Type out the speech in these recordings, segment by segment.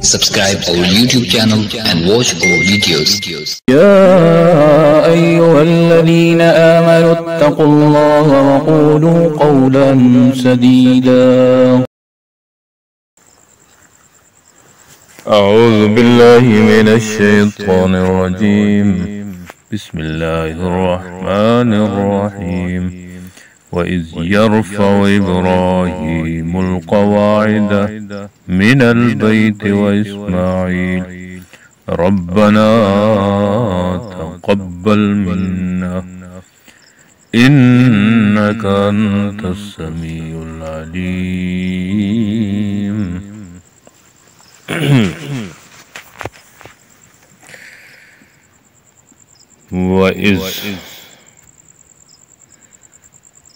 Subscribe our YouTube channel and watch our videos. يا أيها الذين آمنوا اتقوا الله وقولوا قولا سديدا. أعوذ بالله من الشيطان الرجيم. بسم الله الرحمن الرحيم. وإذ يرفع إبراهيم القواعد من البيت وإسماعيل ربنا تقبل منا إنك أنت السميع العليم. وَإِذْ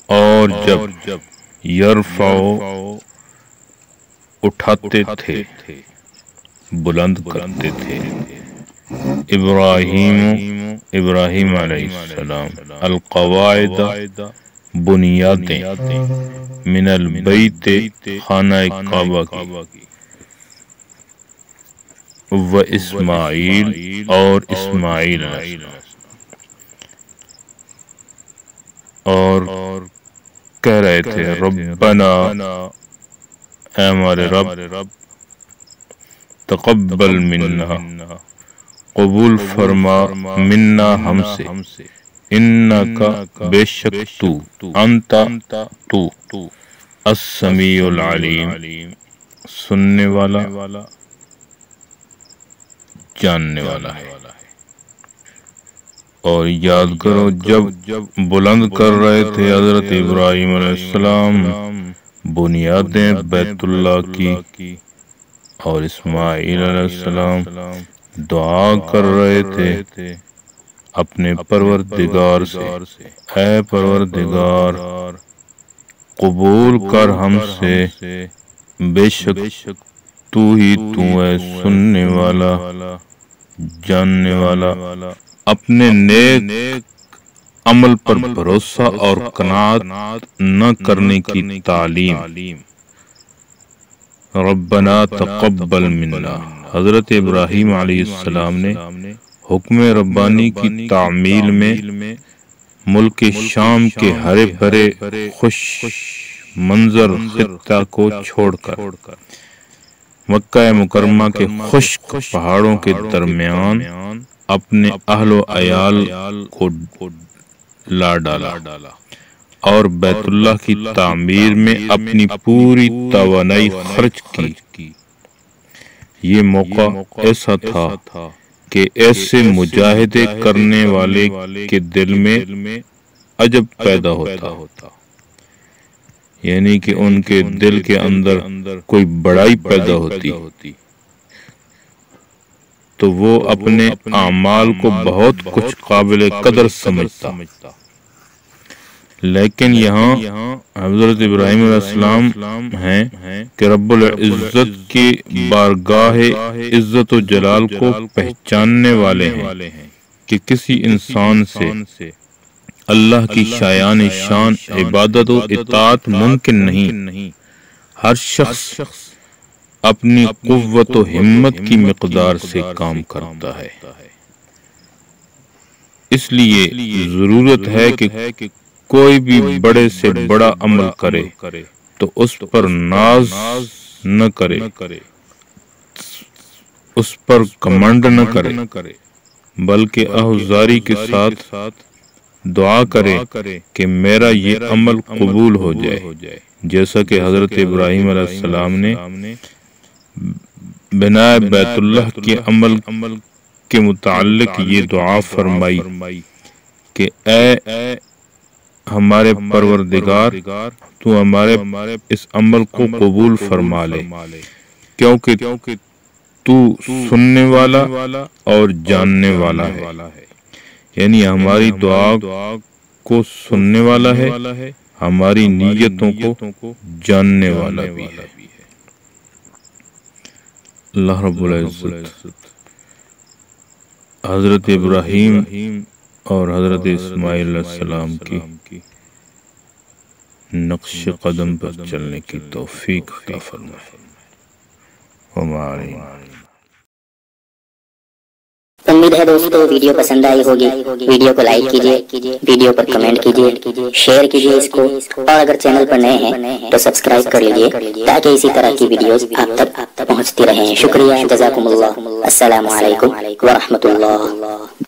اور جب یرفع اٹھاتے تھے بلند کرتے تھے ابراہیم علیہ السلام القواعد بنیادیں من البیت خانہ کعبہ کی و اسماعیل اور اسماعیل علیہ السلام اور کہہ رہے تھے ربنا اے ہمارے رب تقبل منا قبول فرما منا ہم سے انکا بے شک تو انت تو السمیع العلیم سننے والا جاننے والا ہے. اور یاد کرو جب بلند کر رہے تھے حضرت ابراہیم علیہ السلام بنیادیں بیت اللہ کی اور اسماعیل علیہ السلام دعا کر رہے تھے اپنے پروردگار سے اے پروردگار قبول کر ہم سے بے شک تو ہی تو ہے سننے والا جاننے والا. اپنے نیک عمل پر بھروسہ اور قناعت نہ کرنے کی تعلیم. ربنا تقبل منا حضرت ابراہیم علیہ السلام نے حکم ربانی کی تعمیل میں ملک شام کے ہرے بھرے خوش منظر خطہ کو چھوڑ کر مکہ مکرمہ کے خشک پہاڑوں کے درمیان اپنے اہل و عیال کو لا ڈالا اور بیت اللہ کی تعمیر میں اپنی پوری توانائی خرچ کی. یہ موقع ایسا تھا کہ ایسے مجاہدے کرنے والے کے دل میں عجب پیدا ہوتا یعنی کہ ان کے دل کے اندر کوئی بڑائی پیدا ہوتی تو وہ اپنے اعمال کو بہت کچھ قابل قدر سمجھتا. لیکن یہاں حضرت ابراہیم علیہ السلام ہیں کہ رب العزت کی بارگاہ عزت و جلال کو پہچاننے والے ہیں کہ کسی انسان سے اللہ کی شایان شان عبادت و اطاعت ممکن نہیں. ہر شخص اپنی قوت و ہمت کی مقدار سے کام کرتا ہے. اس لیے ضرورت ہے کہ کوئی بھی بڑے سے بڑا عمل کرے تو اس پر ناز نہ کرے اس پر کمنڈ نہ کرے بلکہ آہوزاری کے ساتھ دعا کرے کہ میرا یہ عمل قبول ہو جائے جیسا کہ حضرت ابراہیم علیہ السلام نے بنائے بیت اللہ کے عمل کے متعلق یہ دعا فرمائی کہ اے ہمارے پروردگار تو ہمارے اس عمل کو قبول فرما لے کیونکہ تو سننے والا اور جاننے والا ہے. یعنی ہماری دعا کو سننے والا ہے ہماری نیتوں کو جاننے والا بھی ہے. اللہ رب العزت حضرت ابراہیم اور حضرت اسماعیل علیہ السلام کی نقش قدم پر چلنے کی توفیق عطا فرمائے. ہے دوستو ویڈیو پسند آئی ہوگی، ویڈیو کو لائک کیجئے، ویڈیو پر کمنٹ کیجئے، شیئر کیجئے اس کو، اور اگر چینل پر نئے ہیں تو سبسکرائب کر لیجئے تاکہ اسی طرح کی ویڈیوز آپ تک پہنچتی رہیں۔ شکریہ، جزاکم اللہ، السلام علیکم ورحمۃ اللہ۔